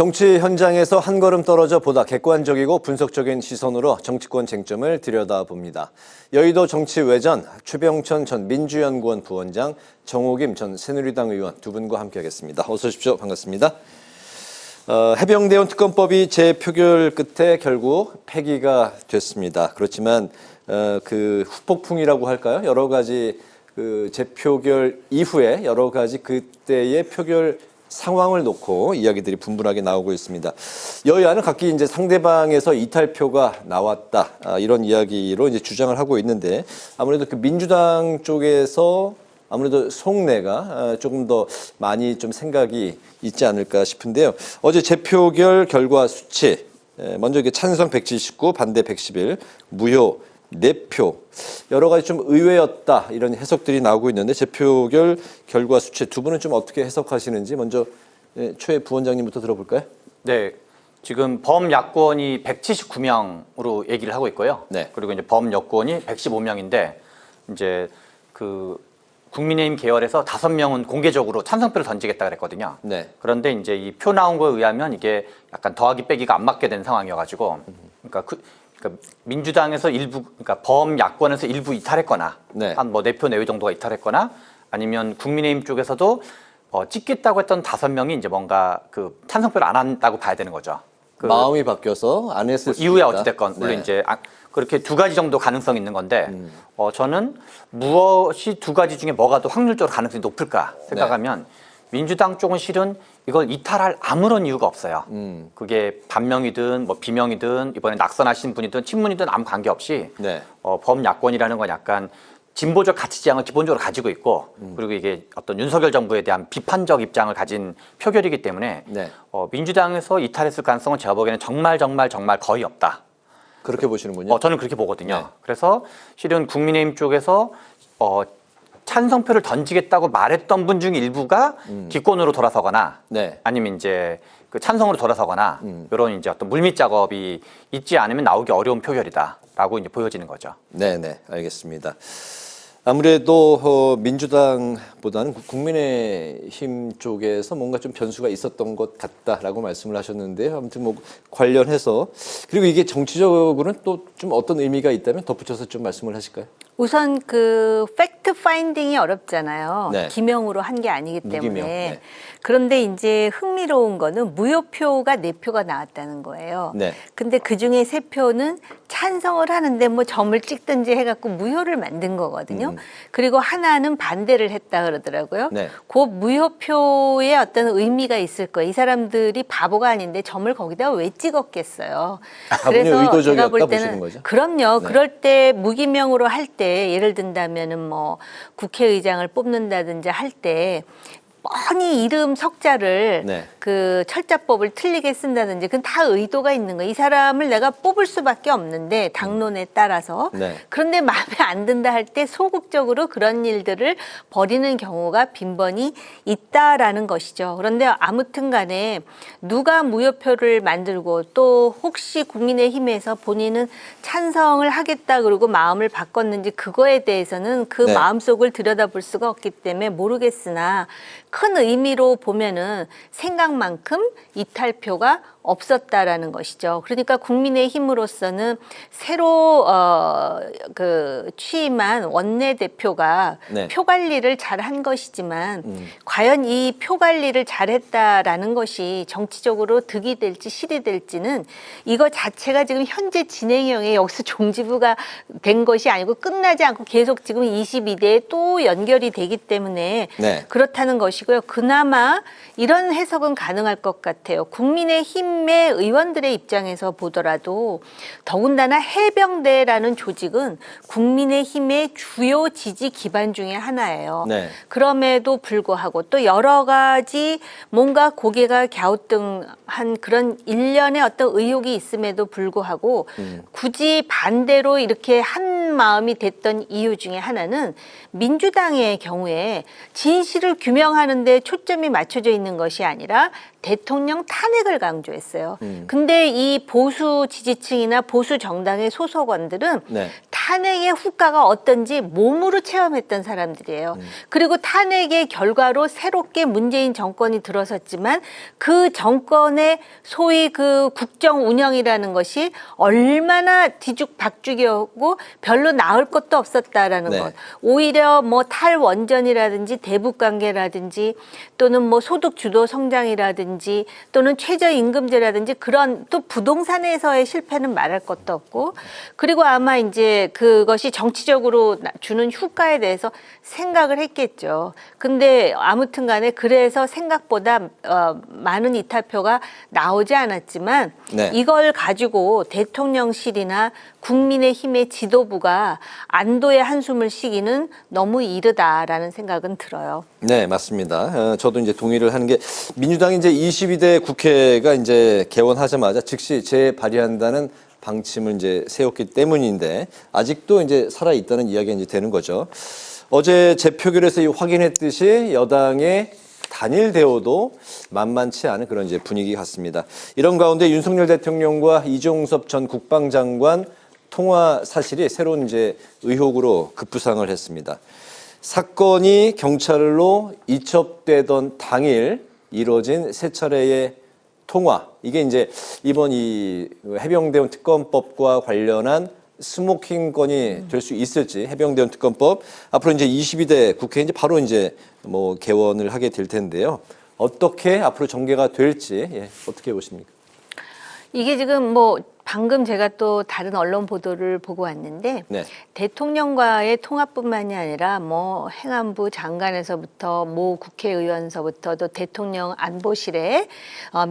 정치 현장에서 한 걸음 떨어져 보다 객관적이고 분석적인 시선으로 정치권 쟁점을 들여다봅니다. 여의도 정치외전 최병천 전 민주연구원 부원장, 정호김 전 새누리당 의원 두 분과 함께하겠습니다. 어서 오십시오. 반갑습니다. 해병대원 특검법이 재표결 끝에 결국 폐기가 됐습니다. 그렇지만 그 후폭풍이라고 할까요? 여러 가지 그 재표결 이후에 여러 가지 그때의 표결 상황을 놓고 이야기들이 분분하게 나오고 있습니다. 여야는 각기 이제 상대방에서 이탈표가 나왔다, 이런 이야기로 이제 주장을 하고 있는데, 아무래도 그 민주당 쪽에서 아무래도 속내가 조금 더 많이 좀 생각이 있지 않을까 싶은데요. 어제 재표결 결과 수치, 먼저 이게 찬성 179, 반대 111, 무효 4표, 여러 가지 좀 의외였다, 이런 해석들이 나오고 있는데, 재표결 결과 수치 두 분은 좀 어떻게 해석하시는지 먼저 최 부원장님부터 들어볼까요? 네, 지금 범야권이 179명으로 얘기를 하고 있고요. 네. 그리고 이제 범여권이 115명인데 이제 그 국민의힘 계열에서 5명은 공개적으로 찬성표를 던지겠다 그랬거든요. 네. 그런데 이제 이 표 나온 거에 의하면 이게 약간 더하기 빼기가 안 맞게 된 상황이어가지고, 그러니까 민주당에서 일부, 그러니까 범야권에서 일부 이탈했거나, 네. 한 뭐 4표 내외 정도가 이탈했거나, 아니면 국민의힘 쪽에서도 찍겠다고 했던 5명이 이제 뭔가 그 찬성표를 안 한다고 봐야 되는 거죠. 마음이 바뀌어서 안 했을 수 이후에 있다. 어찌됐건 물론 네. 이제 그렇게 두 가지 정도 가능성이 있는 건데, 저는 무엇이 두 가지 중에 뭐가 더 확률적으로 가능성이 높을까 생각하면, 민주당 쪽은 실은 이걸 이탈할 아무런 이유가 없어요. 그게 반명이든 뭐 비명이든 이번에 낙선하신 분이든 친문이든 아무 관계없이, 네. 범야권이라는 건 약간 진보적 가치 지향을 기본적으로 가지고 있고, 그리고 이게 어떤 윤석열 정부에 대한 비판적 입장을 가진 표결이기 때문에, 네. 민주당에서 이탈했을 가능성은 제가 보기에는 정말 거의 없다. 그렇게 보시는군요. 저는 그렇게 보거든요. 네. 그래서 실은 국민의힘 쪽에서 찬성표를 던지겠다고 말했던 분 중 일부가 기권으로 돌아서거나, 네. 아니면 이제 그 찬성으로 돌아서거나, 이런 이제 어떤 물밑 작업이 있지 않으면 나오기 어려운 표결이다라고 이제 보여지는 거죠. 네, 알겠습니다. 아무래도 민주당보다는 국민의힘 쪽에서 뭔가 좀 변수가 있었던 것 같다라고 말씀을 하셨는데요. 아무튼 뭐 관련해서, 그리고 이게 정치적으로는 또 좀 어떤 의미가 있다면 덧붙여서 좀 말씀을 하실까요? 우선 그 팩트 파인딩이 어렵잖아요. 네. 기명으로 한 게 아니기 때문에. 무기명. 네. 그런데 이제 흥미로운 거는 무효표가 4표가 나왔다는 거예요. 네. 근데 그중에 3표는 찬성을 하는데 뭐 점을 찍든지 해갖고 무효를 만든 거거든요. 그리고 하나는 반대를 했다 그러더라고요. 네. 그 무효표에 어떤 의미가 있을 거예요. 이 사람들이 바보가 아닌데 점을 거기다 왜 찍었겠어요. 다분히 의도적이었다 보시는 거죠? 그럼요. 네. 그럴 때 무기명으로 할 때 예를 든다면은 뭐 국회의장을 뽑는다든지 할 때 뻔히 이름 석자를 네. 그 철자법을 틀리게 쓴다든지 그건 다 의도가 있는 거예요. 이 사람을 내가 뽑을 수밖에 없는데 당론에 따라서. 네. 그런데 마음에 안 든다 할 때 소극적으로 그런 일들을 벌이는 경우가 빈번히 있다라는 것이죠. 그런데 아무튼 간에 누가 무효표를 만들고 또 혹시 국민의힘에서 본인은 찬성을 하겠다 그러고 마음을 바꿨는지 그거에 대해서는 그 네. 마음속을 들여다볼 수가 없기 때문에 모르겠으나 큰 의미로 보면은 생각만큼 이탈표가 없었다라는 것이죠. 그러니까 국민의힘으로서는 새로 그 취임한 원내대표가 네. 표 관리를 잘한 것이지만 과연 이 표 관리를 잘했다라는 것이 정치적으로 득이 될지 실이 될지는 이거 자체가 지금 현재 진행형에 여기서 종지부가 된 것이 아니고 끝나지 않고 계속 지금 22대에 또 연결이 되기 때문에 네. 그렇다는 것이고요. 그나마 이런 해석은 가능할 것 같아요. 국민의힘의 의원들의 입장에서 보더라도 더군다나 해병대라는 조직은 국민의힘의 주요 지지 기반 중에 하나예요. 네. 그럼에도 불구하고 또 여러 가지 뭔가 고개가 갸우뚱한 그런 일련의 어떤 의혹이 있음에도 불구하고 굳이 반대로 이렇게 한 마음이 됐던 이유 중에 하나는 민주당의 경우에 진실을 규명하는 데 초점이 맞춰져 있는 것이 아니라 대통령 탄핵을 강조했어요. 근데 이 보수 지지층이나 보수 정당의 소속원들은 네. 탄핵의 후과가 어떤지 몸으로 체험했던 사람들이에요. 그리고 탄핵의 결과로 새롭게 문재인 정권이 들어섰지만 그 정권의 소위 그 국정 운영이라는 것이 얼마나 뒤죽박죽이었고 별로 나을 것도 없었다라는 네. 것. 오히려 뭐 탈원전이라든지 대북관계라든지 또는 뭐 소득 주도 성장이라든지 또는 최저임금제라든지 그런 또 부동산에서의 실패는 말할 것도 없고 그리고 아마 이제 그것이 정치적으로 주는 효과에 대해서 생각을 했겠죠. 근데 아무튼 간에 그래서 생각보다 많은 이탈표가 나오지 않았지만 네. 이걸 가지고 대통령실이나 국민의힘의 지도부가 안도의 한숨을 쉬기는 너무 이르다라는 생각은 들어요. 네, 맞습니다. 저도 이제 동의를 하는 게 민주당이 이제 22대 국회가 이제 개원하자마자 즉시 재발의한다는 방침을 이제 세웠기 때문인데 아직도 이제 살아 있다는 이야기가 이제 되는 거죠. 어제 재표결에서 확인했듯이 여당의 단일 대우도 만만치 않은 그런 이제 분위기 같습니다. 이런 가운데 윤석열 대통령과 이종섭 전 국방장관 통화 사실이 새로운 이제 의혹으로 급부상을 했습니다. 사건이 경찰로 이첩되던 당일 이루어진 세 차례의 통화. 이게 이제 이번 이 해병대원 특검법과 관련한 스모킹 건이 될 수 있을지 해병대원 특검법 앞으로 이제 22대 국회 이제 바로 이제 뭐 개원을 하게 될 텐데요. 어떻게 앞으로 전개가 될지 어떻게 보십니까? 이게 지금 뭐 방금 제가 또 다른 언론 보도를 보고 왔는데 네. 대통령과의 통화뿐만이 아니라 뭐 행안부 장관에서부터 모 국회의원서부터 또 대통령 안보실에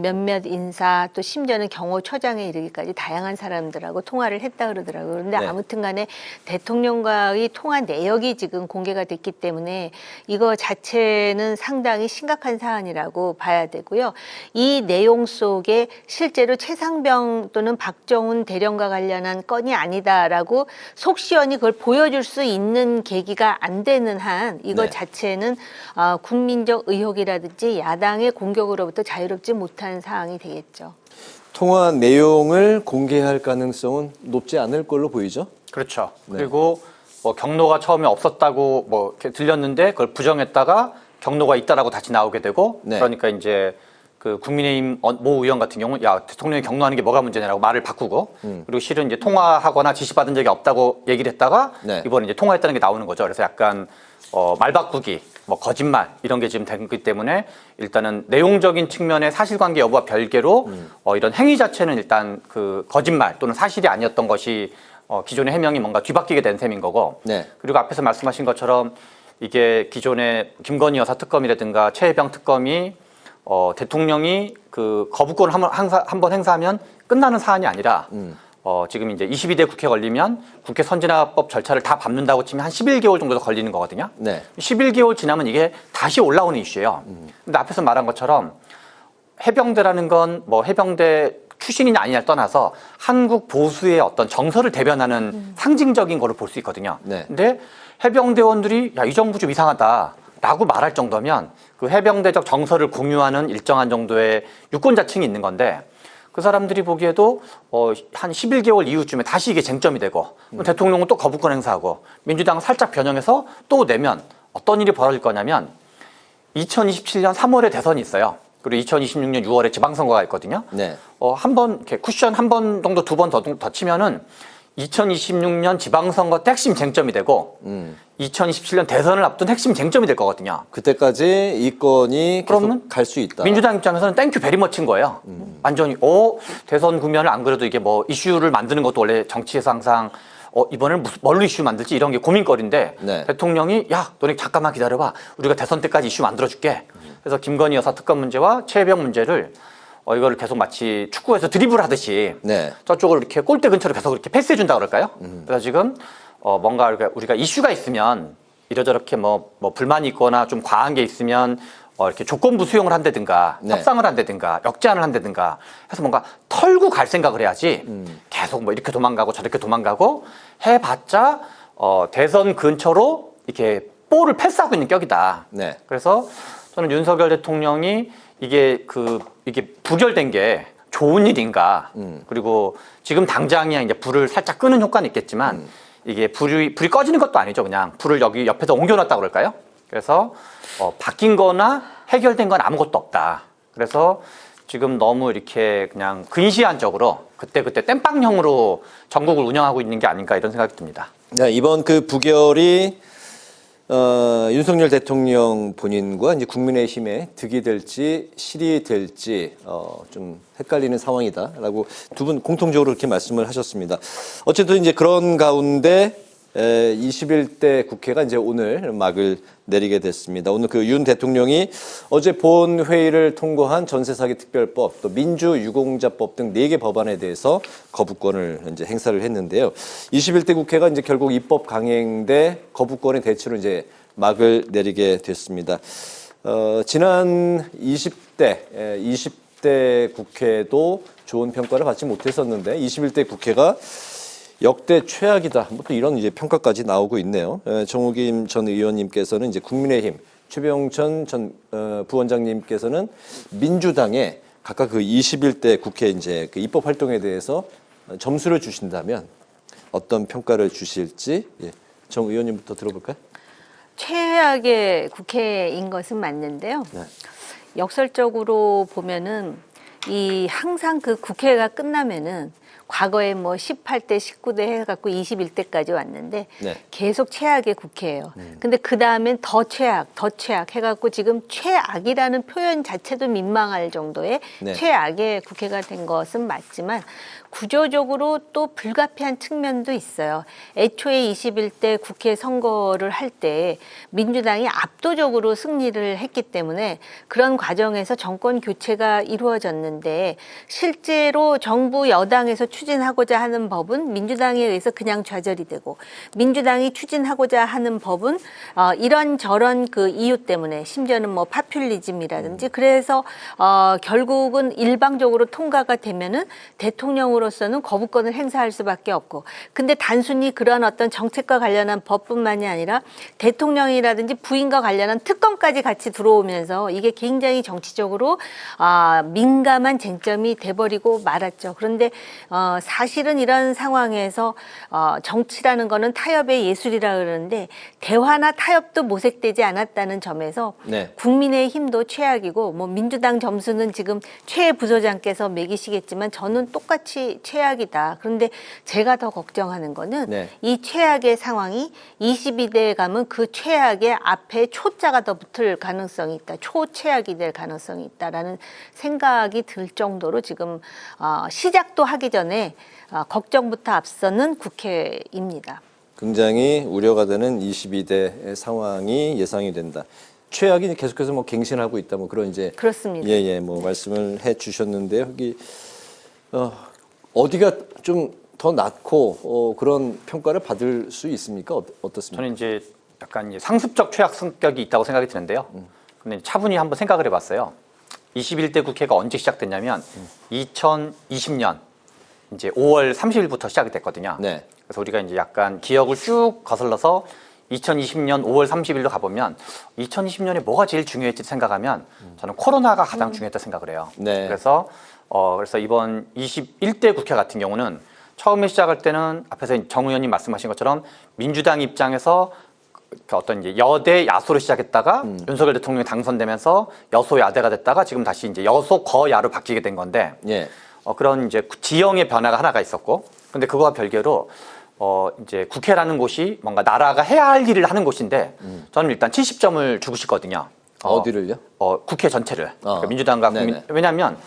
몇몇 인사 또 심지어는 경호처장에 이르기까지 다양한 사람들하고 통화를 했다 그러더라고요. 그런데 네. 아무튼 간에 대통령과의 통화 내역이 지금 공개가 됐기 때문에 이거 자체는 상당히 심각한 사안이라고 봐야 되고요. 이 내용 속에 실제로 최상병 또는 박정훈 대령과 관련한 건이 아니다라고 속 시원히 그걸 보여줄 수 있는 계기가 안 되는 한 이거 네. 자체는 국민적 의혹이라든지 야당의 공격으로부터 자유롭지 못한 사항이 되겠죠. 통화 내용을 공개할 가능성은 높지 않을 걸로 보이죠? 그렇죠. 네. 그리고 뭐 경로가 처음에 없었다고 뭐 이렇게 들렸는데 그걸 부정했다가 경로가 있다라고 다시 나오게 되고 네. 그러니까 이제 그 국민의힘 모 의원 같은 경우는 야 대통령이 경로하는 게 뭐가 문제냐라고 말을 바꾸고 그리고 실은 이제 통화하거나 지시받은 적이 없다고 얘기를 했다가 네. 이번에 이제 통화했다는 게 나오는 거죠. 그래서 약간 말 바꾸기, 뭐 거짓말 이런 게 지금 되기 때문에 일단은 내용적인 측면의 사실관계 여부와 별개로 이런 행위 자체는 일단 그 거짓말 또는 사실이 아니었던 것이 기존의 해명이 뭔가 뒤바뀌게 된 셈인 거고 네. 그리고 앞에서 말씀하신 것처럼 이게 기존의 김건희 여사 특검이라든가 최혜병 특검이 대통령이 그 거부권을 한번 행사하면 끝나는 사안이 아니라 지금 이제 22대 국회 걸리면 국회 선진화법 절차를 다 밟는다고 치면 한 11개월 정도 더 걸리는 거거든요. 네. 11개월 지나면 이게 다시 올라오는 이슈예요. 근데 앞에서 말한 것처럼 해병대라는 건 뭐 해병대 출신이냐 아니냐를 떠나서 한국 보수의 어떤 정서를 대변하는 상징적인 거를 볼 수 있거든요. 네. 근데 해병대원들이 야, 이 정부 좀 이상하다라고 말할 정도면 그 해병대적 정서를 공유하는 일정한 정도의 유권자층이 있는 건데 그 사람들이 보기에도 한 11개월 이후쯤에 다시 이게 쟁점이 되고 대통령은 또 거부권 행사하고 민주당은 살짝 변형해서 또 내면 어떤 일이 벌어질 거냐면 2027년 3월에 대선이 있어요. 그리고 2026년 6월에 지방선거가 있거든요. 네. 한 번 이렇게 쿠션 한 번 정도 두 번 더 치면은 2026년 지방선거 때 핵심 쟁점이 되고 2027년 대선을 앞둔 핵심 쟁점이 될 거거든요. 그때까지 이 건이 그러면 계속 갈 수 있다. 민주당 입장에서는 땡큐 베리머치인 거예요. 완전히 대선 국면을 안 그래도 이게 뭐 이슈를 만드는 것도 원래 정치에서 항상 이번에는 뭘로 이슈 만들지 이런 게 고민거리인데 네. 대통령이 야 너네 잠깐만 기다려봐 우리가 대선 때까지 이슈 만들어줄게. 그래서 김건희 여사 특검 문제와 최혜병 문제를 이거를 계속 마치 축구에서 드리블 하듯이 네. 저쪽을 이렇게 골대 근처로 계속 이렇게 패스해준다 그럴까요? 그래서 지금 뭔가 우리가 이슈가 있으면 이러저렇게 뭐 불만이 있거나 좀 과한 게 있으면 이렇게 조건부 수용을 한다든가 네. 협상을 한다든가 역제안을 한다든가 해서 뭔가 털고 갈 생각을 해야지 계속 뭐 이렇게 도망가고 저렇게 도망가고 해봤자 대선 근처로 이렇게 볼을 패스하고 있는 격이다. 네. 그래서 저는 윤석열 대통령이 이게 부결된 게 좋은 일인가? 그리고 지금 당장이야 이제 불을 살짝 끄는 효과는 있겠지만 이게 불이 꺼지는 것도 아니죠. 그냥 불을 여기 옆에서 옮겨놨다고 그럴까요? 그래서 바뀐 거나 해결된 건 아무것도 없다. 그래서 지금 너무 이렇게 그냥 근시안적으로 그때그때 땜빵형으로 전국을 운영하고 있는 게 아닌가 이런 생각이 듭니다. 네, 이번 그 부결이 윤석열 대통령 본인과 이제 국민의힘에 득이 될지 실이 될지 좀 헷갈리는 상황이다라고 두 분 공통적으로 그렇게 말씀을 하셨습니다. 어쨌든 이제 그런 가운데 21대 국회가 이제 오늘 막을 내리게 됐습니다. 오늘 그 윤 대통령이 어제 본회의를 통과한 전세사기 특별법, 또 민주유공자법 등 4개 법안에 대해서 거부권을 이제 행사를 했는데요. 21대 국회가 이제 결국 입법 강행돼 거부권의 대체로 이제 막을 내리게 됐습니다. 지난 20대 국회도 좋은 평가를 받지 못했었는데 21대 국회가 역대 최악이다. 뭐 또 이런 이제 평가까지 나오고 있네요. 정우김 전 의원님께서는 이제 국민의힘, 최병천 전 부원장님께서는 민주당에 각각 그 21대 국회 이제 그 입법 활동에 대해서 점수를 주신다면 어떤 평가를 주실지 정 의원님부터 들어볼까요? 최악의 국회인 것은 맞는데요. 네. 역설적으로 보면은 항상 그 국회가 끝나면은 과거에 뭐 18대, 19대 해갖고 21대까지 왔는데 네. 계속 최악의 국회예요. 근데 그 다음엔 더 최악 해갖고 지금 최악이라는 표현 자체도 민망할 정도의 네. 최악의 국회가 된 것은 맞지만 구조적으로 또 불가피한 측면도 있어요. 애초에 21대 국회 선거를 할 때 민주당이 압도적으로 승리를 했기 때문에 그런 과정에서 정권 교체가 이루어졌는데 실제로 정부 여당에서 추진하고자 하는 법은 민주당에 의해서 그냥 좌절이 되고 민주당이 추진하고자 하는 법은 이런저런 그 이유 때문에 심지어는 뭐 파퓰리즘이라든지 그래서 결국은 일방적으로 통과가 되면은 대통령으로서는 거부권을 행사할 수밖에 없고 근데 단순히 그런 어떤 정책과 관련한 법뿐만이 아니라 대통령이라든지 부인과 관련한 특검까지 같이 들어오면서 이게 굉장히 정치적으로 민감한 쟁점이 돼버리고 말았죠. 그런데 사실은 이런 상황에서 정치라는 거는 타협의 예술이라 그러는데 대화나 타협도 모색되지 않았다는 점에서 네. 국민의힘도 최악이고 뭐 민주당 점수는 지금 최 부소장께서 매기시겠지만 저는 똑같이 최악이다. 그런데 제가 더 걱정하는 거는 네. 이 최악의 상황이 22대에 가면 그 최악의 앞에 초자가 더 붙을 가능성이 있다. 초최악이 될 가능성이 있다라는 생각이 들 정도로 지금 시작도 하기 전에 걱정부터 앞서는 국회입니다. 굉장히 우려가 되는 22대 상황이 예상이 된다. 최악이 계속해서 뭐 갱신하고 있다. 뭐 그런 이제 그렇습니다. 뭐 말씀을 해 주셨는데요. 여기 어디가 좀 더 낫고 그런 평가를 받을 수 있습니까? 어떻습니까? 저는 이제 약간 이제 상습적 최악 성격이 있다고 생각이 드는데요. 근데 차분히 한번 생각을 해봤어요. 21대 국회가 언제 시작됐냐면 2020년 이제 5월 30일부터 시작이 됐거든요. 네. 그래서 우리가 이제 약간 기억을 쭉 거슬러서 2020년 5월 30일로 가보면 2020년에 뭐가 제일 중요했지 생각하면 저는 코로나가 가장 중요했다 생각을 해요. 네. 그래서 이번 21대 국회 같은 경우는 처음에 시작할 때는 앞에서 정 의원님 말씀하신 것처럼 민주당 입장에서 그 어떤 이제 여대 야소로 시작했다가 윤석열 대통령이 당선되면서 여소 야대가 됐다가 지금 다시 이제 여소 거야로 바뀌게 된 건데 예. 그런 이제 지형의 변화가 하나가 있었고 근데 그거와 별개로 이제 국회라는 곳이 뭔가 나라가 해야 할 일을 하는 곳인데 저는 일단 70점을 주고 싶거든요. 어디를요? 국회 전체를. 그러니까 민주당과 국민 왜냐하면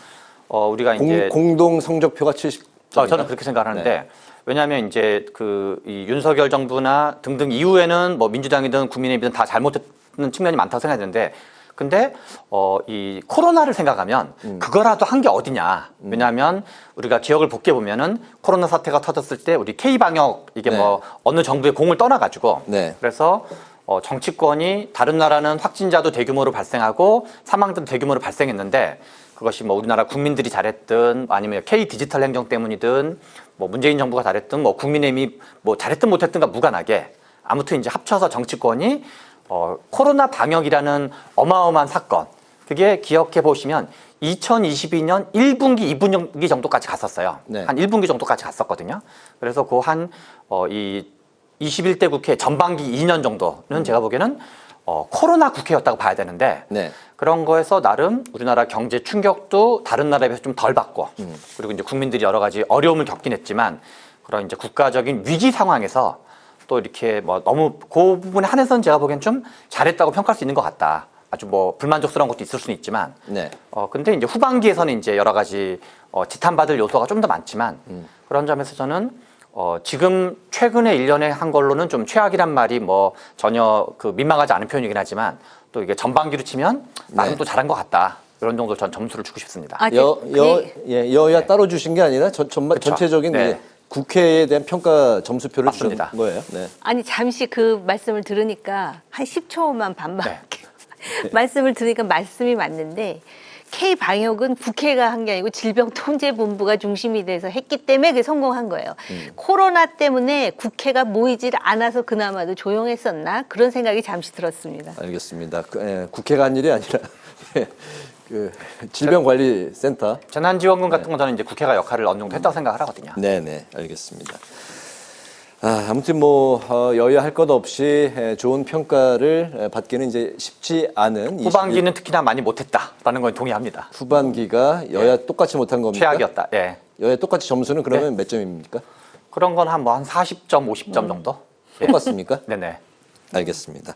우리가 이제 공동 성적표가 70점. 저는 그렇게 생각을 하는데 왜냐하면 이제 이 윤석열 정부나 등등 이후에는 뭐 민주당이든 국민의힘이든 다 잘못했는 측면이 많다고 생각했는데 근데 이 코로나를 생각하면 그거라도 한 게 어디냐. 왜냐하면 우리가 기억을 복귀해 보면은 코로나 사태가 터졌을 때 우리 K 방역 이게 뭐 어느 정부의 공을 떠나가지고 그래서 정치권이 다른 나라는 확진자도 대규모로 발생하고 사망자도 대규모로 발생했는데 그것이 뭐 우리나라 국민들이 잘했든 아니면 K 디지털 행정 때문이든 뭐 문재인 정부가 잘했든 뭐 국민의힘이 뭐 잘했든 못했든가 무관하게 아무튼 이제 합쳐서 정치권이 코로나 방역이라는 어마어마한 사건 그게 기억해 보시면 2022년 1분기, 2분기 정도까지 갔었어요. 네. 한 1분기 정도까지 갔었거든요. 그래서 그 이 21대 국회 전반기 2년 정도는 제가 보기에는 코로나 국회였다고 봐야 되는데 네. 그런 거에서 나름 우리나라 경제 충격도 다른 나라에 비해서 좀 덜 받고 그리고 이제 국민들이 여러 가지 어려움을 겪긴 했지만 그런 이제 국가적인 위기 상황에서 또 이렇게 뭐 너무 그 부분에 한해서는 제가 보기엔 좀 잘했다고 평가할 수 있는 것 같다. 아주 뭐 불만족스러운 것도 있을 수는 있지만 네. 근데 이제 후반기에서는 이제 여러 가지 지탄받을 요소가 좀 더 많지만 그런 점에서 저는 지금 최근에 1년에 한 걸로는 좀 최악이란 말이 뭐 전혀 그 민망하지 않은 표현이긴 하지만 또 이게 전반기로 치면 나름 네. 또 잘한 것 같다. 이런 정도 전 점수를 주고 싶습니다. 아, 여야 네. 따로 주신 게 아니라 전체적인 네. 이제 국회에 대한 평가 점수표를 맞습니다. 주신 거예요. 네. 아니 잠시 그 말씀을 들으니까 한 10초만 반박할게요. 네. 말씀을 들으니까 말씀이 맞는데 K 방역은 국회가 한 게 아니고 질병통제본부가 중심이 돼서 했기 때문에 그게 성공한 거예요. 코로나 때문에 국회가 모이질 않아서 그나마도 조용했었나 그런 생각이 잠시 들었습니다. 알겠습니다. 국회가 한 일이 아니라 그 질병관리센터. 재난지원금 같은 건 저는 이제 국회가 역할을 어느 정도 했다고 생각을 하거든요. 네네, 알겠습니다. 아무튼 뭐 여야 할 것 없이 좋은 평가를 받기는 이제 쉽지 않은 후반기는 특히나 많이 못했다라는 건 동의합니다. 후반기가 여야 똑같이 못한 겁니까? 최악이었다. 예. 여야 똑같이 점수는 그러면 몇 점입니까? 그런 건 한 뭐 한 40점, 50점 정도? 예. 똑같습니까? 네네. 알겠습니다.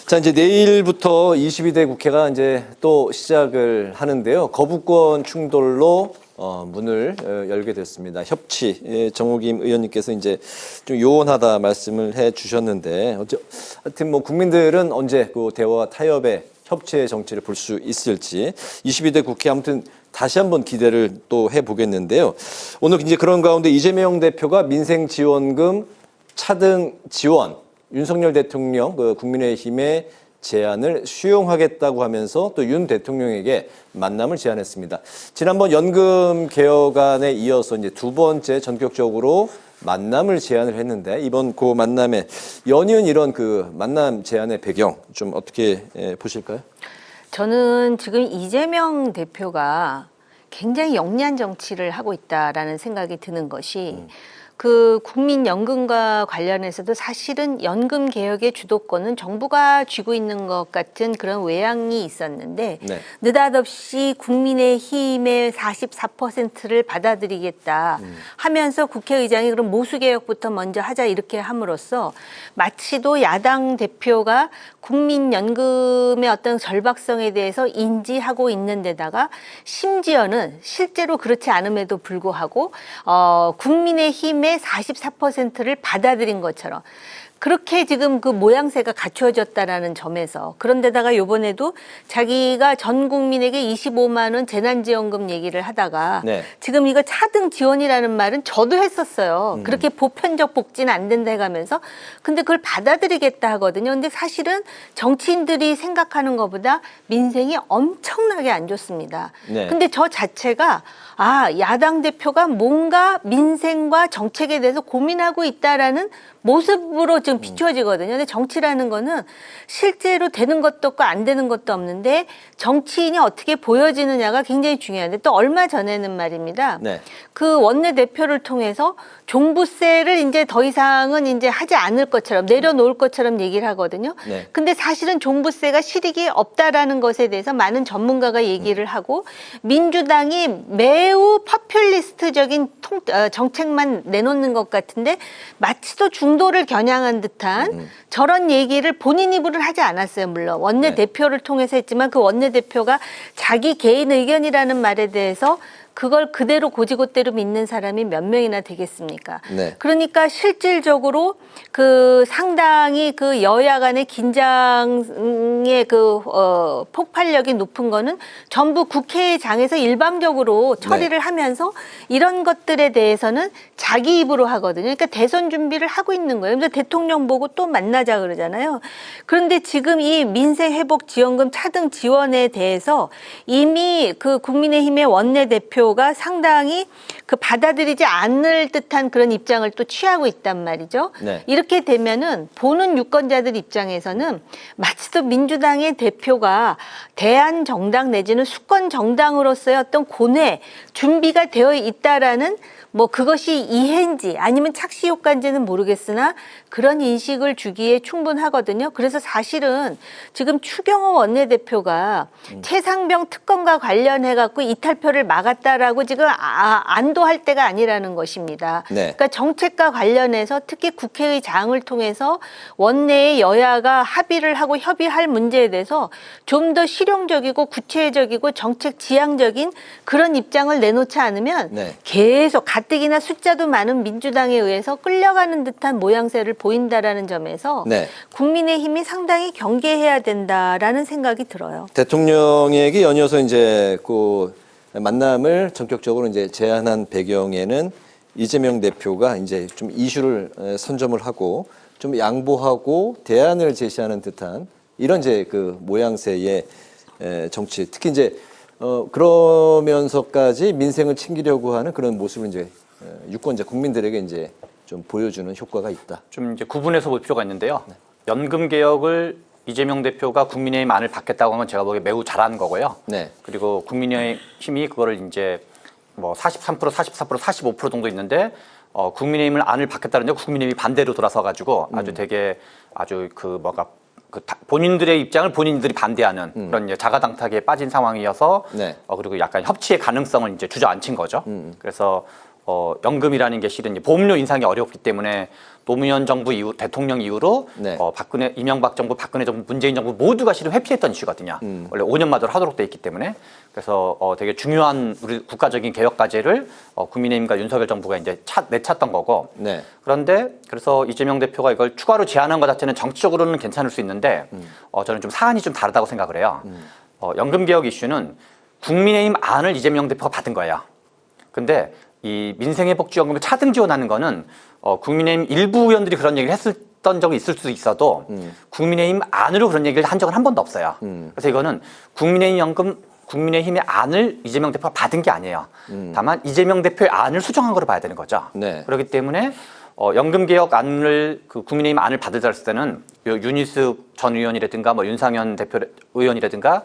자, 이제 내일부터 22대 국회가 이제 또 시작을 하는데요. 거부권 충돌로 문을 열게 됐습니다. 협치, 정우김 의원님께서 이제 좀 요원하다 말씀을 해 주셨는데, 하여튼 뭐 국민들은 언제 그 대화와 타협의 협치의 정치를 볼 수 있을지 22대 국회 아무튼 다시 한번 기대를 또 해보겠는데요. 오늘 이제 그런 가운데 이재명 대표가 민생지원금 차등 지원, 윤석열 대통령 그 국민의힘의 제안을 수용하겠다고 하면서 또 윤 대통령에게 만남을 제안했습니다. 지난번 연금 개혁안에 이어서 이제 두 번째 전격적으로 만남을 제안을 했는데 이번 그 만남에 연이은 이런 그 만남 제안의 배경 좀 어떻게 보실까요? 저는 지금 이재명 대표가 굉장히 영리한 정치를 하고 있다라는 생각이 드는 것이 그 국민연금과 관련해서도 사실은 연금 개혁의 주도권은 정부가 쥐고 있는 것 같은 그런 외양이 있었는데 네. 느닷없이 국민의힘의 44%를 받아들이겠다 하면서 국회의장이 그럼 모수개혁부터 먼저 하자 이렇게 함으로써 마치도 야당 대표가 국민연금의 어떤 절박성에 대해서 인지하고 있는 데다가 심지어는 실제로 그렇지 않음에도 불구하고 국민의힘의 44%를 받아들인 것처럼 그렇게 지금 그 모양새가 갖추어졌다라는 점에서 그런데다가 이번에도 자기가 전 국민에게 25만 원 재난지원금 얘기를 하다가 네. 지금 이거 차등 지원이라는 말은 저도 했었어요. 그렇게 보편적 복지는 안 된다 해가면서 근데 그걸 받아들이겠다 하거든요. 근데 사실은 정치인들이 생각하는 것보다 민생이 엄청나게 안 좋습니다. 네. 근데 저 자체가 야당 대표가 뭔가 민생과 정책에 대해서 고민하고 있다라는 모습으로 지금 비추어지거든요. 근데 정치라는 거는 실제로 되는 것도 없고 안 되는 것도 없는데 정치인이 어떻게 보여지느냐가 굉장히 중요한데 또 얼마 전에는 말입니다. 네. 그 원내대표를 통해서 종부세를 이제 더 이상은 이제 하지 않을 것처럼 내려놓을 것처럼 얘기를 하거든요. 네. 근데 사실은 종부세가 실익이 없다라는 것에 대해서 많은 전문가가 얘기를 하고 민주당이 매우 퍼퓰리스트적인 정책만 내놓는 것 같은데 마치도 중도를 겨냥한 듯한 저런 얘기를 본인 입으로는 하지 않았어요. 물론 원내대표를 통해서 했지만 그 원내대표가 자기 개인 의견이라는 말에 대해서 그걸 그대로 고지고대로 믿는 사람이 몇 명이나 되겠습니까? 네. 그러니까 실질적으로 그 상당히 그 여야 간의 긴장의 그 폭발력이 높은 거는 전부 국회장에서 일방적으로 처리를 하면서 이런 것들에 대해서는 자기 입으로 하거든요. 그러니까 대선 준비를 하고 있는 거예요. 그래서 대통령 보고 또 만나자 그러잖아요. 그런데 지금 이 민생회복지원금 차등 지원에 대해서 이미 그 국민의힘의 원내대표 대표가 상당히 그 받아들이지 않을 듯한 그런 입장을 또 취하고 있단 말이죠. 네. 이렇게 되면은 보는 유권자들 입장에서는 마치 또 민주당의 대표가 대한 정당 내지는 수권 정당으로서의 어떤 고뇌, 준비가 되어 있다라는 뭐 그것이 이해인지 아니면 착시 효과인지는 모르겠으나 그런 인식을 주기에 충분하거든요. 그래서 사실은 지금 추경호 원내대표가 최상병 특검과 관련해 갖고 이탈표를 막았다라고 지금 안도할 때가 아니라는 것입니다. 네. 그러니까 정책과 관련해서 특히 국회의 장을 통해서 원내의 여야가 합의를 하고 협의할 문제에 대해서 좀 더 실용적이고 구체적이고 정책 지향적인 그런 입장을 내놓지 않으면 네. 계속 가뜩이나 숫자도 많은 민주당에 의해서 끌려가는 듯한 모양새를 보인다라는 점에서 네. 국민의힘이 상당히 경계해야 된다라는 생각이 들어요. 대통령에게 연이어서 이제 그 만남을 전격적으로 이제 제안한 배경에는 이재명 대표가 이제 좀 이슈를 선점을 하고 좀 양보하고 대안을 제시하는 듯한 이런 이제 그 모양새의 정치, 특히 이제 그러면서까지 민생을 챙기려고 하는 그런 모습을 이제 유권자 국민들에게 이제 좀 보여주는 효과가 있다. 좀 이제 구분해서 볼 필요가 있는데요. 연금 개혁을 이재명 대표가 국민의힘 안을 받겠다고 하면 제가 보기에 매우 잘한 거고요. 네. 그리고 국민의힘이 그거를 이제 뭐 43%, 44%, 45% 정도 있는데 국민의힘을 안을 받겠다는데 국민의힘이 반대로 돌아서 가지고 아주 되게 아주 그 뭐가 본인들의 입장을 본인들이 반대하는 그런 이제 자가당착에 빠진 상황이어서 네. 그리고 약간 협치의 가능성을 이제 주저앉힌 거죠. 그래서 연금이라는 게 실은 이제 보험료 인상이 어렵기 때문에 노무현 정부 이후 대통령 이후로 네. 이명박 정부, 박근혜 정부, 문재인 정부 모두가 실은 회피했던 이슈거든요. 원래 5년마다 하도록 돼 있기 때문에 그래서 되게 중요한 우리 국가적인 개혁 과제를 국민의힘과 윤석열 정부가 이제 내찼던 거고. 네. 그런데 그래서 이재명 대표가 이걸 추가로 제안한 것 자체는 정치적으로는 괜찮을 수 있는데 저는 좀 사안이 좀 다르다고 생각을 해요. 연금 개혁 이슈는 국민의힘 안을 이재명 대표가 받은 거예요. 근데 이 민생회복지원금을 차등 지원하는 거는 국민의힘 일부 의원들이 그런 얘기를 했던 적이 있을 수 있어도 국민의힘 안으로 그런 얘기를 한 적은 한 번도 없어요. 그래서 이거는 국민의힘의 안을 이재명 대표가 받은 게 아니에요. 다만 이재명 대표의 안을 수정한 거로 봐야 되는 거죠. 네. 그렇기 때문에 연금개혁 안을 국민의힘 안을 받으자 했을 때는 윤희숙 전 의원이라든가 뭐 윤상현 대표 의원이라든가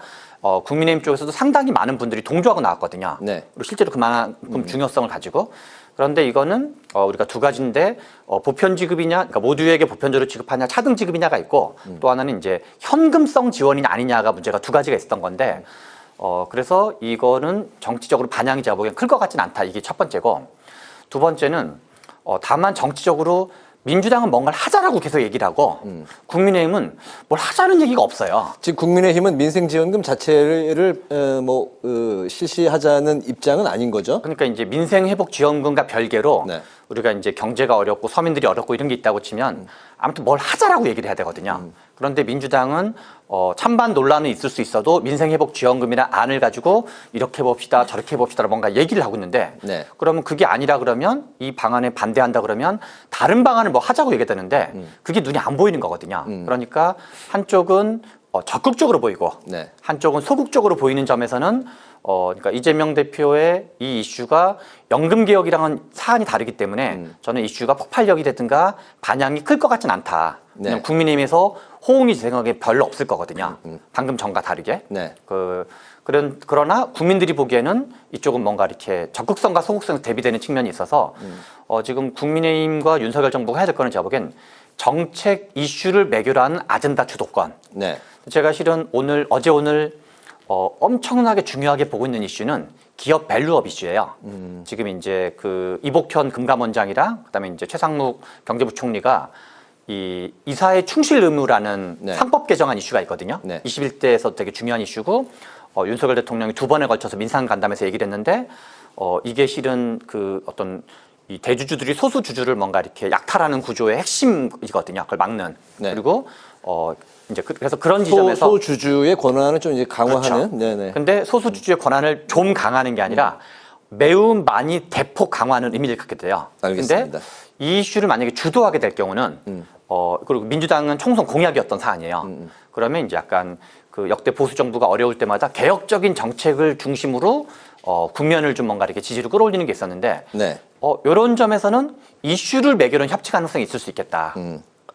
국민의힘 쪽에서도 상당히 많은 분들이 동조하고 나왔거든요. 네. 그리고 실제로 그만큼 중요성을 가지고. 그런데 이거는 우리가 두 가지인데 보편 지급이냐, 그러니까 모두에게 보편적으로 지급하냐, 차등 지급이냐가 있고 또 하나는 이제 현금성 지원이냐 아니냐가 문제가 두 가지가 있었던 건데 그래서 이거는 정치적으로 반향이 제가 보기엔 클 것 같진 않다. 이게 첫 번째고 두 번째는 다만 정치적으로 민주당은 뭔가를 하자라고 계속 얘기를 하고 국민의힘은 뭘 하자는 얘기가 없어요. 지금 국민의힘은 민생지원금 자체를 실시하자는 입장은 아닌 거죠? 그러니까 이제 민생회복지원금과 별개로 네. 우리가 이제 경제가 어렵고 서민들이 어렵고 이런 게 있다고 치면 아무튼 뭘 하자라고 얘기를 해야 되거든요. 그런데 민주당은 찬반 논란은 있을 수 있어도 민생회복지원금이나 안을 가지고 이렇게 해봅시다 저렇게 해봅시다 뭔가 얘기를 하고 있는데 네. 그러면 그게 아니라 그러면 이 방안에 반대한다 그러면 다른 방안을 뭐 하자고 얘기하는데 그게 눈이 안 보이는 거거든요. 그러니까 한쪽은 적극적으로 보이고 네. 한쪽은 소극적으로 보이는 점에서는 그러니까 이재명 대표의 이 이슈가 연금 개혁이랑은 사안이 다르기 때문에 저는 이슈가 폭발력이라든가 반향이 클 것 같진 않다. 네. 왜냐면 국민의힘에서 호응이 제 생각에 별로 없을 거거든요. 방금 전과 다르게. 네. 그러나 국민들이 보기에는 이쪽은 뭔가 이렇게 적극성과 소극성이 대비되는 측면이 있어서 지금 국민의힘과 윤석열 정부가 해야 될 거는 제가 보기엔 정책 이슈를 매결하는 아젠다 주도권. 네. 제가 실은 어제 오늘 엄청나게 중요하게 보고 있는 이슈는 기업 밸류업 이슈예요. 지금 이제 그 이복현 금감원장이랑 그다음에 이제 최상무 경제부총리가 이 이사회 충실 의무라는 네. 상법 개정안 이슈가 있거든요. 네. 21대에서 되게 중요한 이슈고 윤석열 대통령이 두 번에 걸쳐서 민상 간담회에서 얘기를 했는데 이게 실은 그 어떤 이 대주주들이 소수 주주를 뭔가 이렇게 약탈하는 구조의 핵심이거든요. 그걸 막는. 네. 그리고 이제 그래서 그런 지점에서 소주주의 권한을 좀 이제 강화하는. 그렇죠. 네네. 근데 소수주주의 권한을 좀 강화하는 게 아니라 매우 많이 대폭 강화하는 의미를 갖게 돼요. 알겠습니다. 근데 이 이슈를 만약에 주도하게 될 경우는 그리고 민주당은 총선 공약이었던 사안이에요. 그러면 이제 약간 그 역대 보수 정부가 어려울 때마다 개혁적인 정책을 중심으로 국면을 좀 뭔가 이렇게 지지를 끌어올리는 게 있었는데 네. 이런 점에서는 이슈를 매개로 협치 가능성이 있을 수 있겠다.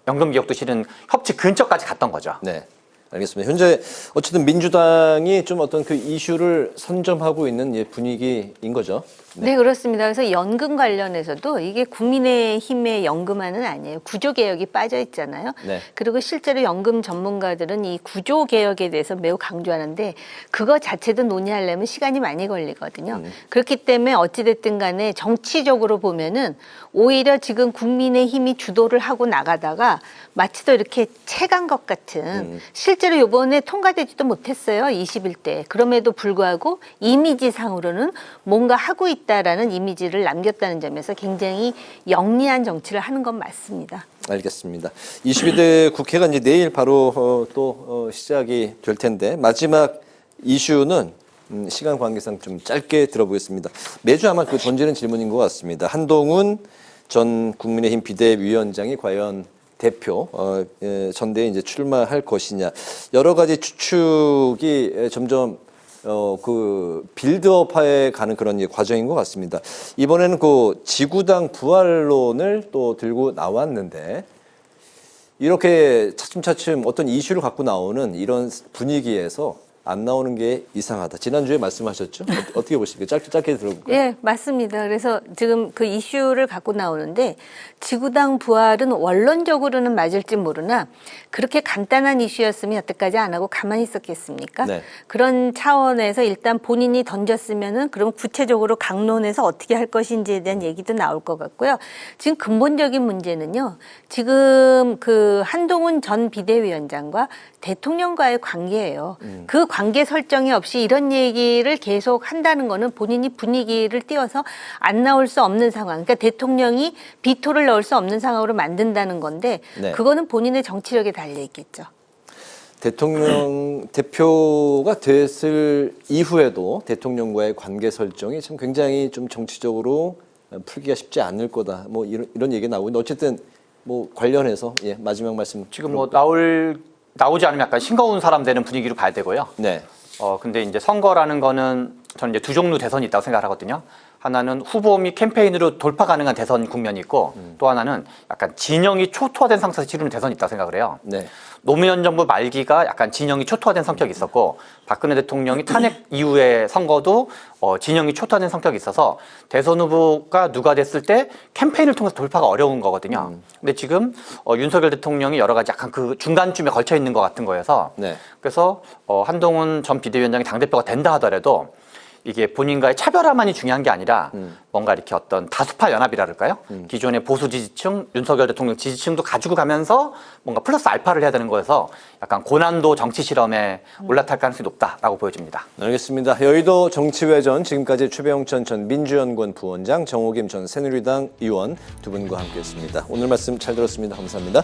연금 개혁도 실은 협치 근처까지 갔던 거죠. 네. 알겠습니다. 현재 어쨌든 민주당이 좀 어떤 그 이슈를 선점하고 있는 분위기인 거죠. 네, 그렇습니다. 그래서 연금 관련해서도 이게 국민의힘의 연금안은 아니에요. 구조개혁이 빠져 있잖아요. 네. 그리고 실제로 연금 전문가들은 이 구조개혁에 대해서 매우 강조하는데 그거 자체도 논의하려면 시간이 많이 걸리거든요. 그렇기 때문에 어찌됐든 간에 정치적으로 보면은 오히려 지금 국민의힘이 주도를 하고 나가다가 마치 또 이렇게 채간 것 같은 실제로 이번에 통과되지도 못했어요. 21대. 그럼에도 불구하고 이미지상으로는 뭔가 하고 있다라는 이미지를 남겼다는 점에서 굉장히 영리한 정치를 하는 건 맞습니다. 알겠습니다. 22대 국회가 이제 내일 바로 또 시작이 될 텐데 마지막 이슈는 시간 관계상 좀 짧게 들어보겠습니다. 매주 아마 그 던지는 질문인 것 같습니다. 한동훈 전 국민의힘 비대위원장이 과연 대표 전대에 이제 출마할 것이냐 여러 가지 추측이 점점 그 빌드업화에 가는 그런 과정인 것 같습니다. 이번에는 그 지구당 부활론을 또 들고 나왔는데 이렇게 차츰차츰 어떤 이슈를 갖고 나오는 이런 분위기에서 안 나오는 게 이상하다. 지난주에 말씀하셨죠? 어떻게 보십니까? 짧게 들어볼까요? 예, 맞습니다. 그래서 지금 그 이슈를 갖고 나오는데 지구당 부활은 원론적으로는 맞을지 모르나 그렇게 간단한 이슈였으면 여태까지 안 하고 가만히 있었겠습니까? 네. 그런 차원에서 일단 본인이 던졌으면은 그럼 구체적으로 강론에서 어떻게 할 것인지에 대한 얘기도 나올 것 같고요. 지금 근본적인 문제는요. 지금 그 한동훈 전 비대위원장과 대통령과의 관계예요. 그 관계 설정이 없이 이런 얘기를 계속 한다는 거는 본인이 분위기를 띄워서 안 나올 수 없는 상황. 그러니까 대통령이 비토를 넣을 수 없는 상황으로 만든다는 건데 네. 그거는 본인의 정치력에 달려 있겠죠. 대통령 대표가 됐을 이후에도 대통령과의 관계 설정이 참 굉장히 좀 정치적으로 풀기가 쉽지 않을 거다. 뭐 이런 얘기 나오고 있는데 어쨌든 뭐 관련해서 마지막 말씀 지금 뭐 나오지 않으면 약간 싱거운 사람 되는 분위기로 봐야 되고요. 네. 근데 이제 선거라는 거는 저는 이제 두 종류 대선이 있다고 생각하거든요. 하나는 후보 및 캠페인으로 돌파 가능한 대선 국면이 있고 또 하나는 약간 진영이 초토화된 상태에서 치르는 대선이 있다고 생각을 해요. 네. 노무현 정부 말기가 약간 진영이 초토화된 성격이 있었고 박근혜 대통령이 탄핵 이후의 선거도 진영이 초토화된 성격이 있어서 대선 후보가 누가 됐을 때 캠페인을 통해서 돌파가 어려운 거거든요. 근데 지금 윤석열 대통령이 여러 가지 약간 그 중간쯤에 걸쳐 있는 것 같은 거여서 네. 그래서 한동훈 전 비대위원장이 당대표가 된다 하더라도 이게 본인과의 차별화만이 중요한 게 아니라 뭔가 이렇게 어떤 다수파 연합이랄까요? 기존의 보수 지지층, 윤석열 대통령 지지층도 가지고 가면서 뭔가 플러스 알파를 해야 되는 거여서 약간 고난도 정치 실험에 올라탈 가능성이 높다라고 보여집니다. 알겠습니다. 여의도 정치외전 지금까지 최병천 전 민주연구원 부원장, 정호김 전 새누리당 의원 두 분과 함께했습니다. 오늘 말씀 잘 들었습니다. 감사합니다.